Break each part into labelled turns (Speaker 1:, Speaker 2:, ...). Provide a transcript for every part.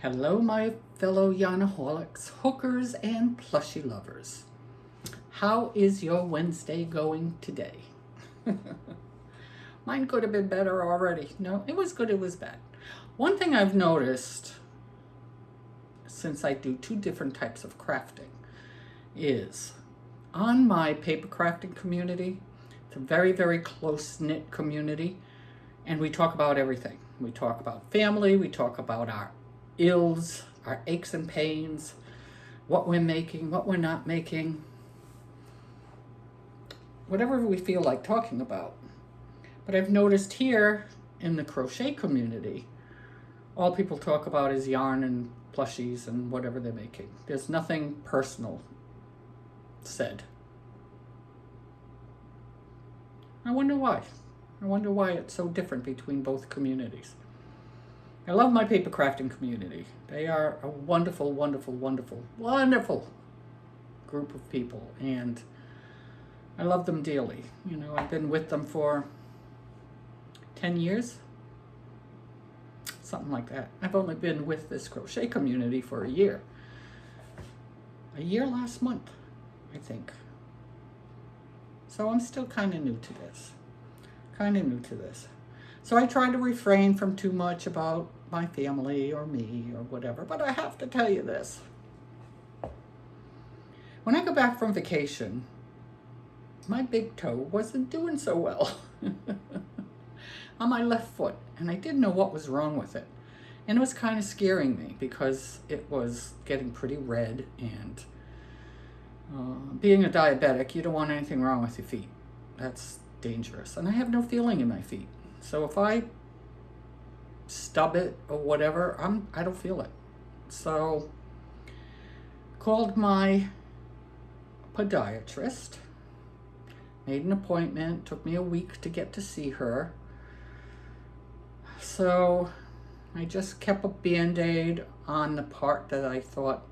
Speaker 1: Hello, my fellow yarnaholics, hookers, and plushie lovers. How is your Wednesday going today? Mine could have been better already. No, it was good, it was bad. One thing I've noticed, since I do two different types of crafting, is on my paper crafting community, it's a very, very close-knit community, and we talk about everything. We talk about family, we talk about our ills, our aches and pains, what we're making, what we're not making, whatever we feel like talking about. But I've noticed here in the crochet community, all people talk about is yarn and plushies and whatever they're making. There's nothing personal said. I wonder why. I wonder why it's so different between both communities. I love my paper crafting community. They are a wonderful, wonderful, wonderful, wonderful group of people, and I love them dearly. You know, I've been with them for 10 years, something like that. I've only been with this crochet community for a year. A year last month, I think. So I'm still kind of new to this. So I try to refrain from too much about my family or me or whatever, but I have to tell you this. When I go back from vacation, my big toe wasn't doing so well on my left foot, and I didn't know what was wrong with it. And it was kind of scaring me because it was getting pretty red, and being a diabetic, you don't want anything wrong with your feet. That's dangerous. And I have no feeling in my feet. So if I stub it or whatever, I don't feel it. So called my podiatrist, made an appointment, took me a week to get to see her. So I just kept a Band-Aid on the part that I thought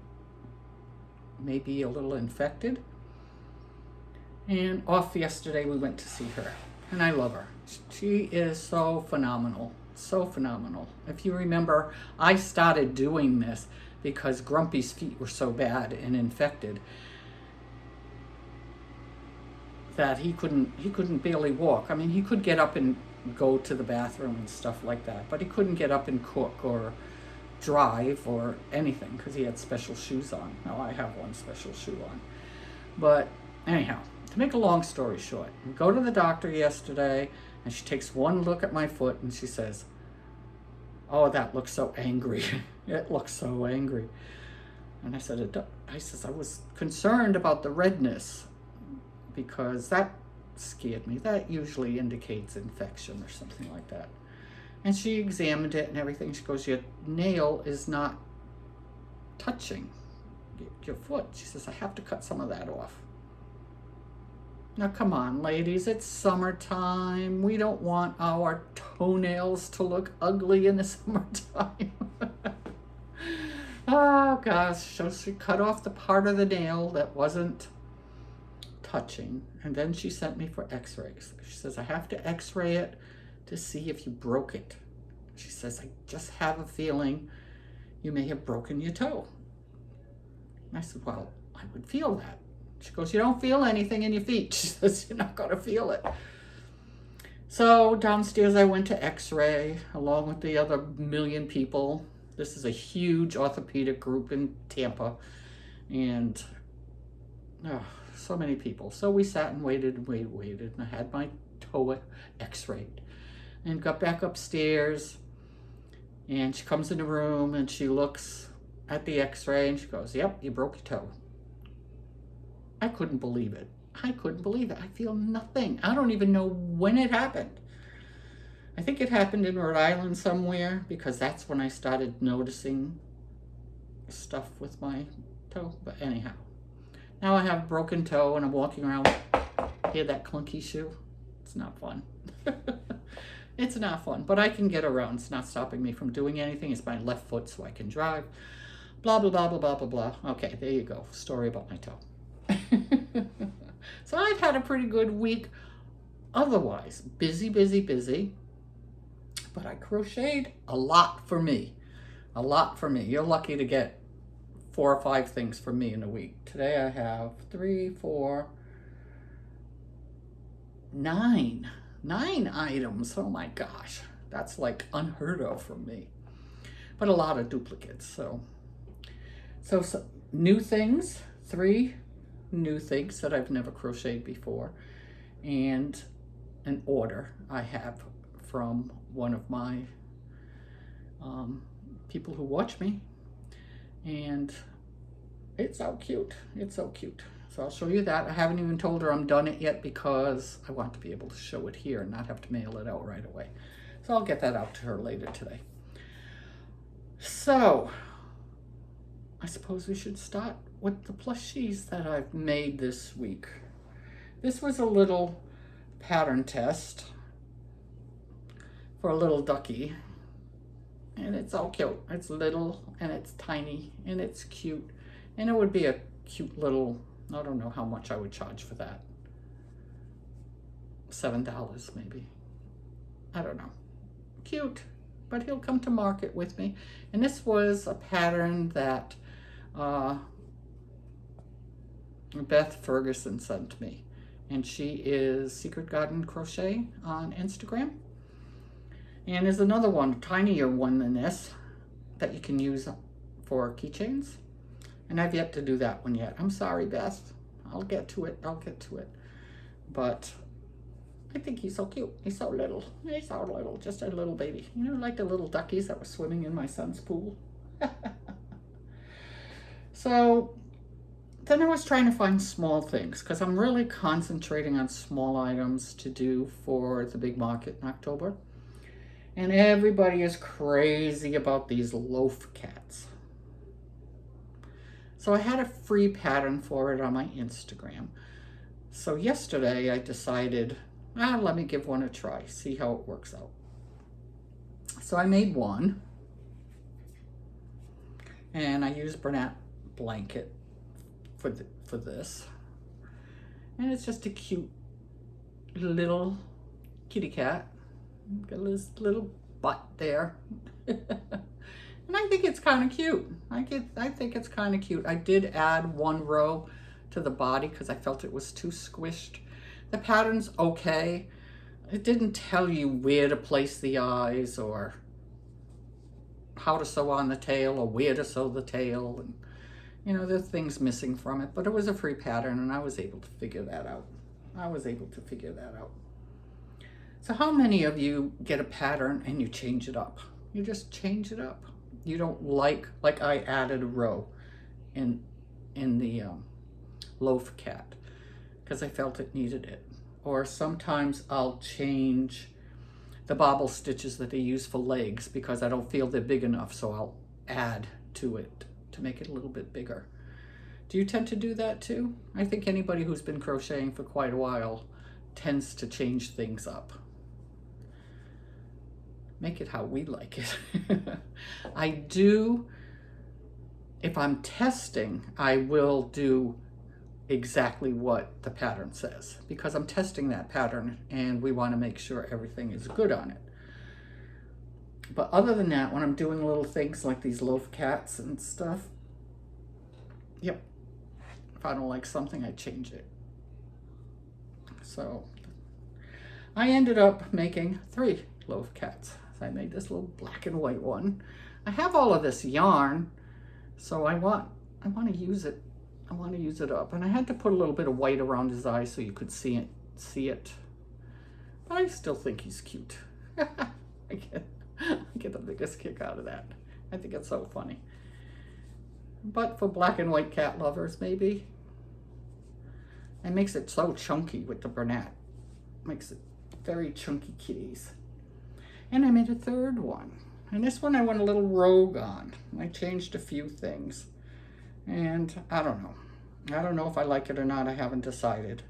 Speaker 1: may be a little infected. And off yesterday we went to see her, and I love her. She is so phenomenal, so phenomenal. If you remember, I started doing this because Grumpy's feet were so bad and infected that he couldn't barely walk. I mean, he could get up and go to the bathroom and stuff like that, but he couldn't get up and cook or drive or anything because he had special shoes on. Now I have one special shoe on. But anyhow, to make a long story short, we go to the doctor yesterday, and she takes one look at my foot and she says, "Oh, that looks so angry." It looks so angry. And I said, I was concerned about the redness because that scared me. That usually indicates infection or something like that. And she examined it and everything. She goes, "Your nail is not touching your foot." She says, "I have to cut some of that off." Now, come on, ladies, it's summertime. We don't want our toenails to look ugly in the summertime. Oh, gosh. So she cut off the part of the nail that wasn't touching, and then she sent me for x-rays. She says, "I have to x-ray it to see if you broke it." She says, "I just have a feeling you may have broken your toe." And I said, "Well, I would feel that." She goes, "You don't feel anything in your feet." She says, "You're not going to feel it." So downstairs I went to x-ray along with the other million people. This is a huge orthopedic group in Tampa, and so many people. So we sat and waited, and I had my toe x-rayed and got back upstairs, and she comes in the room and she looks at the x-ray and she goes, "Yep, you broke your toe." I couldn't believe it. I feel nothing. I don't even know when it happened. I think it happened in Rhode Island somewhere, because that's when I started noticing stuff with my toe. But anyhow, now I have a broken toe and I'm walking around. Hear that clunky shoe? It's not fun. It's not fun, but I can get around. It's not stopping me from doing anything. It's my left foot, so I can drive. Blah, blah, blah, blah, blah, blah, blah. Okay, there you go. Story about my toe. So I've had a pretty good week. Otherwise, busy, but I crocheted a lot for me. A lot for me. You're lucky to get 4 or 5 things from me in a week. Today I have 3, 4, 9 items. Oh my gosh, that's like unheard of from me, but a lot of duplicates. So new things, 3 new things that I've never crocheted before, and an order I have from one of my people who watch me, and it's so cute. It's so cute. So I'll show you that. I haven't even told her I'm done it yet because I want to be able to show it here and not have to mail it out right away. So I'll get that out to her later today. So I suppose we should start with the plushies that I've made this week. This was a little pattern test for a little ducky, and it's all cute. It's little and it's tiny and it's cute, and it would be a cute little, I don't know how much I would charge for that. $7 maybe. I don't know. Cute, but he'll come to market with me. And this was a pattern that Beth Ferguson sent me, and she is Secret Garden Crochet on Instagram. And there's another one, tinier one than this, that you can use for keychains. And I've yet to do that one yet. I'm sorry, Beth. I'll get to it. I'll get to it. But I think he's so cute. He's so little. He's so little. Just a little baby. You know, like the little duckies that were swimming in my son's pool. So then I was trying to find small things because I'm really concentrating on small items to do for the big market in October. And everybody is crazy about these loaf cats. So I had a free pattern for it on my Instagram. So yesterday I decided, let me give one a try, see how it works out. So I made one, and I used Bernat blanket for this. And it's just a cute little kitty cat. Got this little butt there. And I think it's kind of cute. I think it's kind of cute. I did add 1 row to the body because I felt it was too squished. The pattern's okay. It didn't tell you where to place the eyes or how to sew on the tail or where to sew the tail. And, you know, there's things missing from it, but it was a free pattern and I was able to figure that out. So how many of you get a pattern and you change it up? You just change it up. You don't like I added a row in the loaf cat because I felt it needed it. Or sometimes I'll change the bobble stitches that they use for legs because I don't feel they're big enough, so I'll add to it to make it a little bit bigger. Do you tend to do that too? I think anybody who's been crocheting for quite a while tends to change things up. Make it how we like it. I do, if I'm testing, I will do exactly what the pattern says because I'm testing that pattern and we want to make sure everything is good on it. But other than that, when I'm doing little things like these loaf cats and stuff, yep, if I don't like something, I change it. So I ended up making 3 loaf cats. So I made this little black and white one. I have all of this yarn, so I want to use it. I want to use it up, and I had to put a little bit of white around his eyes so you could see it. But I still think he's cute. I get the biggest kick out of that. I think it's so funny. But for black and white cat lovers, maybe. It makes it so chunky with the Bernat. Makes it very chunky kitties. And I made a 3rd one. And this one I went a little rogue on. I changed a few things. And I don't know. I don't know if I like it or not. I haven't decided.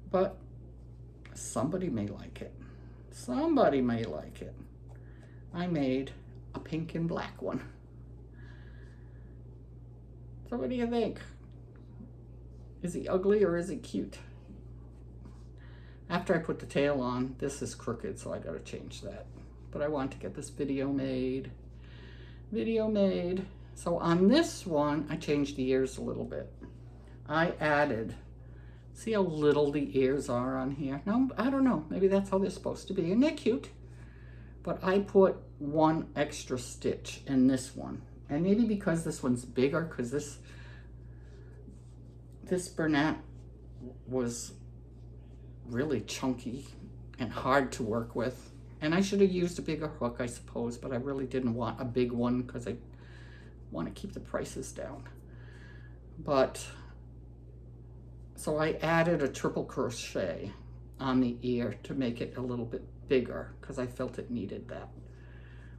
Speaker 1: But somebody may like it. Somebody may like it. I made a pink and black one. So what do you think? Is he ugly or is he cute? After I put the tail on, this is crooked, so I gotta change that. But I want to get this video made. Video made. So on this one, I changed the ears a little bit. I added, see how little the ears are on here? No, I don't know. Maybe that's how they're supposed to be. And they're cute. But I put one extra stitch in this one. And maybe because this one's bigger, because this Bernat was really chunky and hard to work with. And I should have used a bigger hook, I suppose, but I really didn't want a big one because I want to keep the prices down. But, so I added a triple crochet on the ear to make it a little bit bigger because I felt it needed that.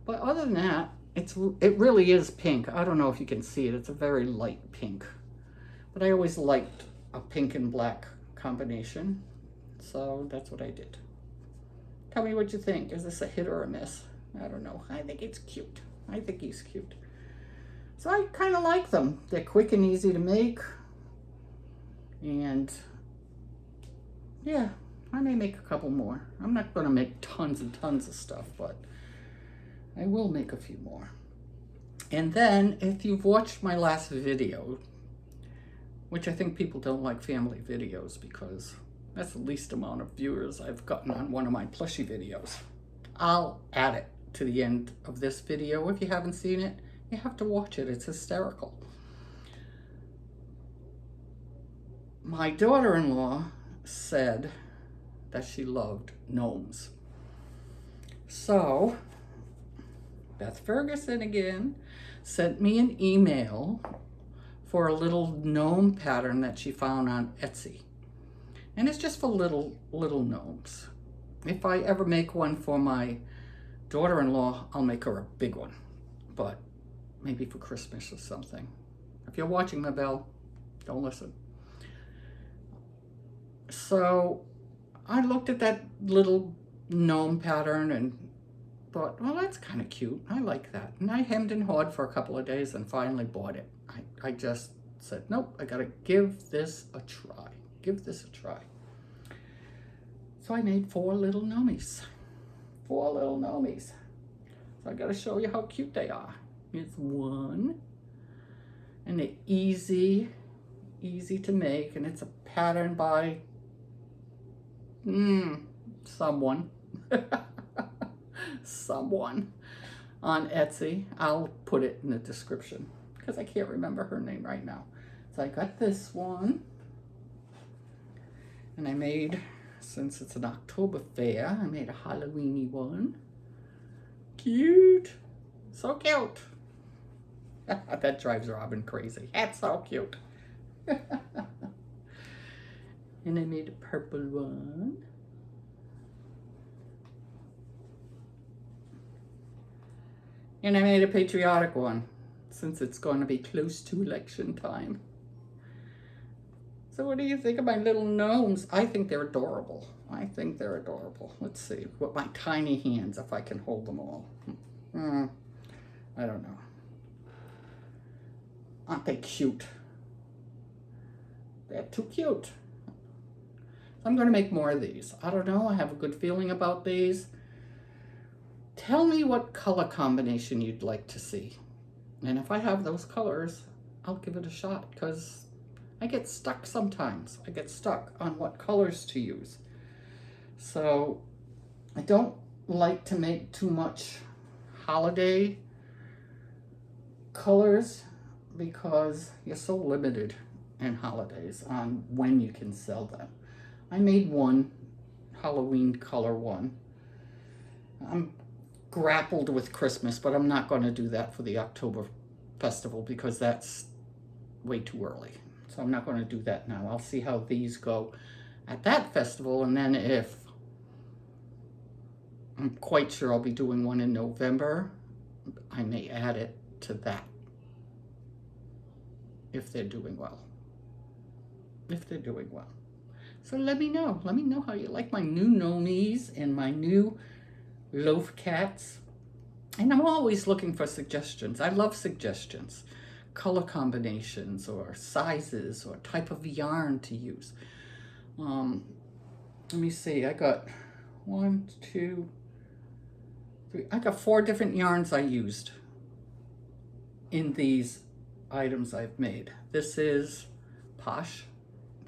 Speaker 1: But other than that, it really is pink. I don't know if you can see it. It's a very light pink. But I always liked a pink and black combination. So that's what I did. Tell me what you think. Is this a hit or a miss? I don't know. I think it's cute. I think he's cute. So I kind of like them. They're quick and easy to make. And yeah, I may make a couple more. I'm not going to make tons and tons of stuff, but I will make a few more. And then if you've watched my last video, which I think people don't like family videos because that's the least amount of viewers I've gotten on one of my plushie videos. I'll add it to the end of this video. If you haven't seen it, you have to watch it. It's hysterical. My daughter-in-law said that she loved gnomes. So, Beth Ferguson again sent me an email for a little gnome pattern that she found on Etsy. And it's just for little gnomes. If I ever make one for my daughter-in-law, I'll make her a big one. But maybe for Christmas or something. If you're watching, Mabel, don't listen. So I looked at that little gnome pattern and thought, well, that's kind of cute. I like that. And I hemmed and hawed for a couple of days and finally bought it. I just said, nope, I gotta give this a try. Give this a try. So I made 4 little gnomies. 4 little gnomies. So I gotta show you how cute they are. Here's one. And they're easy to make. And it's a pattern by someone. Someone on Etsy. I'll put it in the description because I can't remember her name right now. So I got this one. And I made, since it's an October fair, I made a Halloweeny one. Cute. So cute. That drives Robin crazy. That's so cute. And I made a purple one. And I made a patriotic one, since it's going to be close to election time. So what do you think of my little gnomes? I think they're adorable. I think they're adorable. Let's see, with my tiny hands, if I can hold them all. I don't know. Aren't they cute? They're too cute. I'm going to make more of these. I don't know. I have a good feeling about these. Tell me what color combination you'd like to see. And if I have those colors, I'll give it a shot because I get stuck sometimes. I get stuck on what colors to use. So I don't like to make too much holiday colors because you're so limited in holidays on when you can sell them. I made one Halloween color one. I'm grappled with Christmas, but I'm not going to do that for the October festival because that's way too early. So I'm not going to do that now. I'll see how these go at that festival, and then if I'm quite sure I'll be doing one in November, I may add it to that if they're doing well. If they're doing well. So let me know. Let me know how you like my new gnomies and my new loaf cats. And I'm always looking for suggestions. I love suggestions. Color combinations or sizes or type of yarn to use. Let me see. I got 1, 2, 3. I got 4 different yarns I used in these items I've made. This is Posh,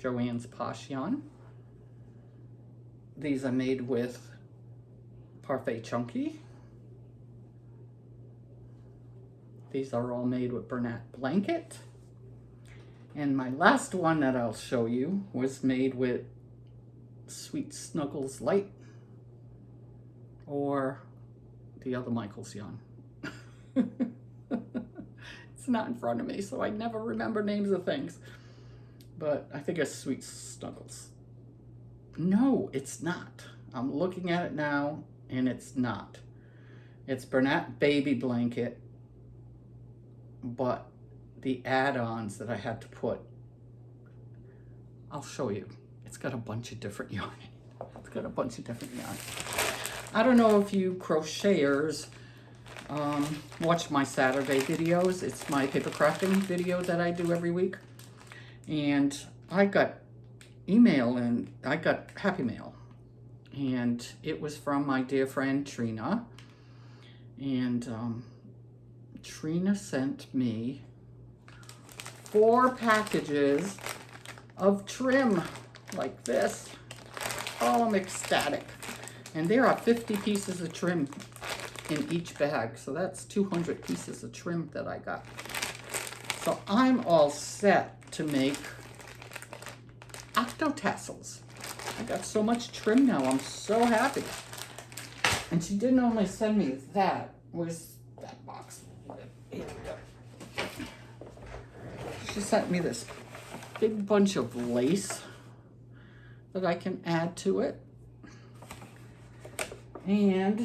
Speaker 1: Joann's Posh yarn. These are made with Parfait Chunky. These are all made with Bernat Blanket. And my last one that I'll show you was made with Sweet Snuggles Light, or the other Michael's yarn. It's not in front of me, so I never remember names of things. But I think it's Sweet Snuggles. No, it's not. I'm looking at it now, and it's not. It's Bernat Baby Blanket, but the add-ons that I had to put, I'll show you. It's got a bunch of different yarn. It's got a bunch of different yarn. I don't know if you crocheters watch my Saturday videos. It's my paper crafting video that I do every week. And I got email, and I got Happy Mail. And it was from my dear friend Trina. And Trina sent me 4 packages of trim like this. Oh, I'm ecstatic. And there are 50 pieces of trim in each bag. So that's 200 pieces of trim that I got. So I'm all set to make Octo Tassels. I got so much trim now. I'm so happy. And she didn't only send me that. Where's that box? Here we go. She sent me this big bunch of lace that I can add to it. And,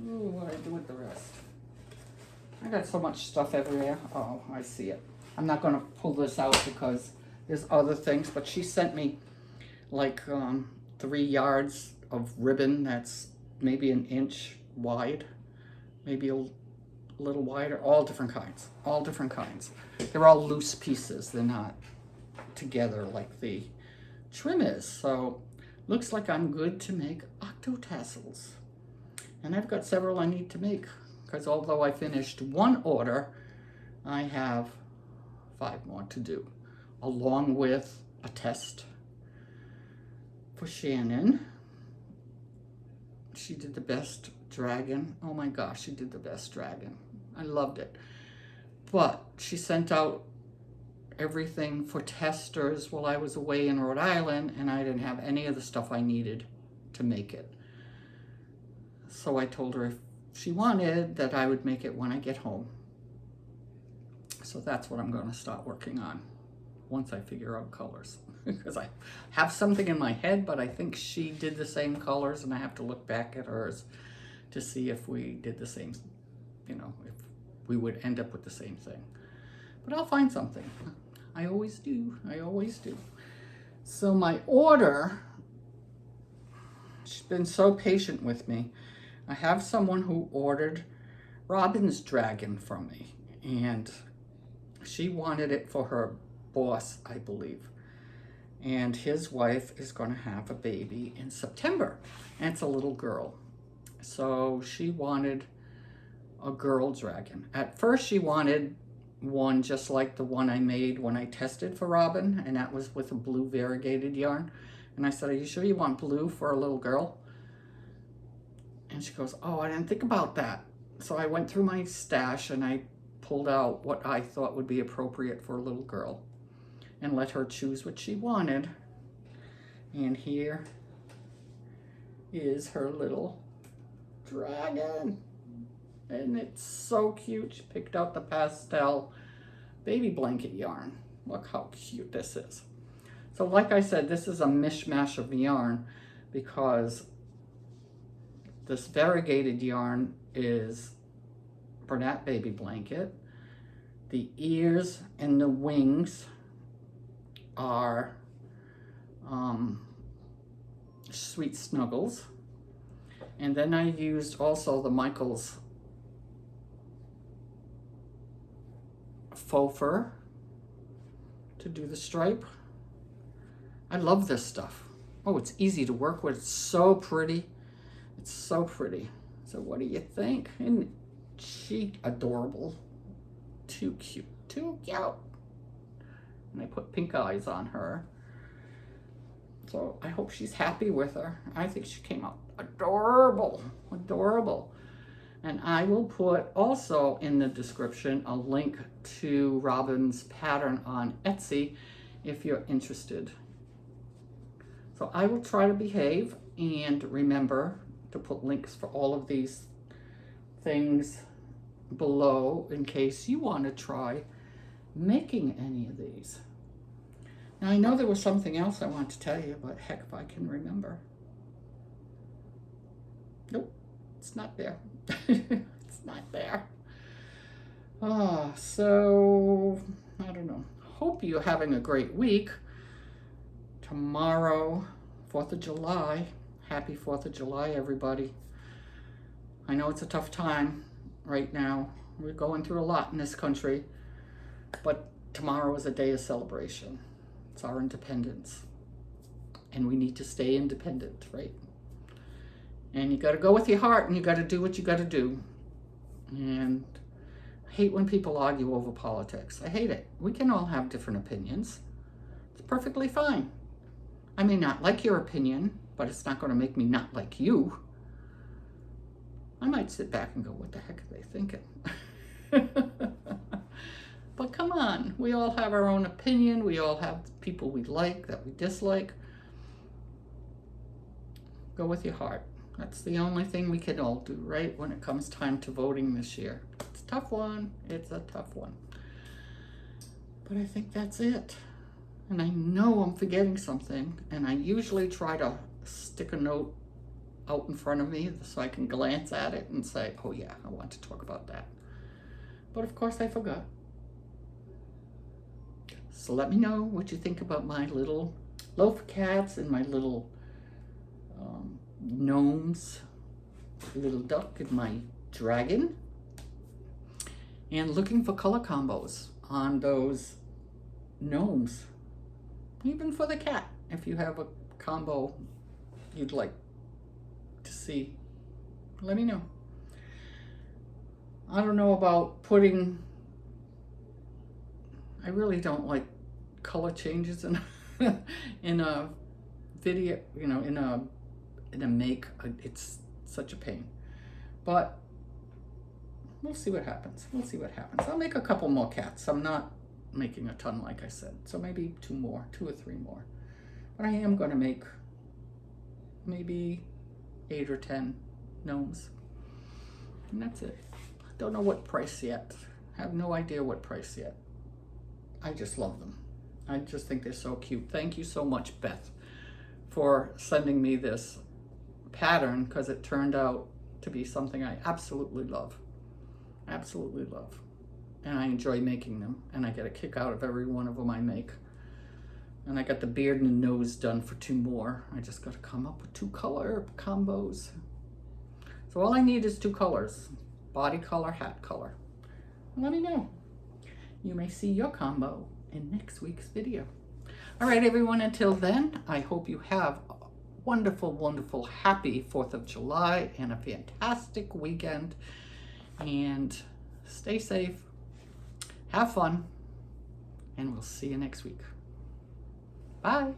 Speaker 1: ooh, what do I do with the rest? I got so much stuff everywhere. Oh, I see it. I'm not going to pull this out because there's other things, but she sent me like 3 yards of ribbon that's maybe an inch wide, maybe a little wider, all different kinds, all different kinds. They're all loose pieces. They're not together like the trim is. So looks like I'm good to make Octo Tassels. And I've got several I need to make, because although I finished 1 order, I have 5 more to do, along with a test for Shannon. She did the best dragon. Oh my gosh, she did the best dragon. I loved it. But she sent out everything for testers while I was away in Rhode Island, and I didn't have any of the stuff I needed to make it. So I told her if she wanted that I would make it when I get home. So that's what I'm going to start working on once I figure out colors. Because I have something in my head, but I think she did the same colors, and I have to look back at hers to see if we did the same, you know, if we would end up with the same thing. But I'll find something. I always do. I always do. So my order, she's been so patient with me. I have someone who ordered Robin's Dragon from me, and she wanted it for her boss, I believe. And his wife is going to have a baby in September, and it's a little girl. So she wanted a girl dragon. At first she wanted one just like the one I made when I tested for Robin, and that was with a blue variegated yarn. And I said, are you sure you want blue for a little girl? And she goes, oh, I didn't think about that. So I went through my stash and I pulled out what I thought would be appropriate for a little girl and let her choose what she wanted. And here is her little dragon. And it's so cute. She picked out the pastel baby blanket yarn. Look how cute this is. So like I said, this is a mishmash of yarn because this variegated yarn is Bernat baby blanket. The ears and the wings are Sweet Snuggles. And then I used also the Michael's faux fur to do the stripe. I love this stuff. Oh, it's easy to work with. It's so pretty. It's so pretty. So what do you think? Isn't she adorable? too cute, too cute. And I put pink eyes on her. So I hope she's happy with her. I think she came out adorable, adorable. And I will put also in the description a link to Robin's pattern on Etsy if you're interested. So I will try to behave, and remember to put links for all of these things below in case you want to try making any of these. Now I know there was something else I want to tell you, but heck if I can remember. Nope, it's not there. It's not there. So I don't know. Hope you're having a great week. Tomorrow, 4th of July. Happy 4th of July, everybody. I know it's a tough time right now. We're going through a lot in this country, but tomorrow is a day of celebration. It's our independence, and we need to stay independent, right? And you got to go with your heart, and you got to do what you got to do. And I hate when people argue over politics. I hate it. We can all have different opinions. It's perfectly fine. I may not like your opinion, but it's not going to make me not like you. I might sit back and go, what the heck are they thinking? But come on, we all have our own opinion. We all have people we like, that we dislike. Go with your heart. That's the only thing we can all do, right? When it comes time to voting this year. It's a tough one. It's a tough one. But I think that's it. And I know I'm forgetting something. And I usually try to stick a note out in front of me so I can glance at it and say, oh yeah, I want to talk about that. But of course I forgot. So let me know what you think about my little loaf cats and my little gnomes, little duck and my dragon. And looking for color combos on those gnomes. Even for the cat, if you have a combo you'd like to see, let me know. I don't know about putting, I really don't like color changes in in a video, you know, in a make. It's such a pain, but we'll see what happens. We'll see what happens. I'll make a couple more cats. I'm not making a ton, like I said, so maybe 2 or 3 more, but I am going to make maybe 8 or 10 gnomes, and that's it. Don't know what price yet. Have no idea what price yet. I just love them. I just think they're so cute. Thank you so much, Beth, for sending me this pattern, because it turned out to be something I absolutely love. Absolutely love. And I enjoy making them, and I get a kick out of every one of them I make. And I got the beard and the nose done for 2 more. I just got to come up with 2 color combos. So all I need is 2 colors. Body color, hat color. Let me know. You may see your combo in next week's video. All right, everyone, until then, I hope you have a wonderful, wonderful, happy 4th of July and a fantastic weekend. And stay safe, have fun, and we'll see you next week. Bye.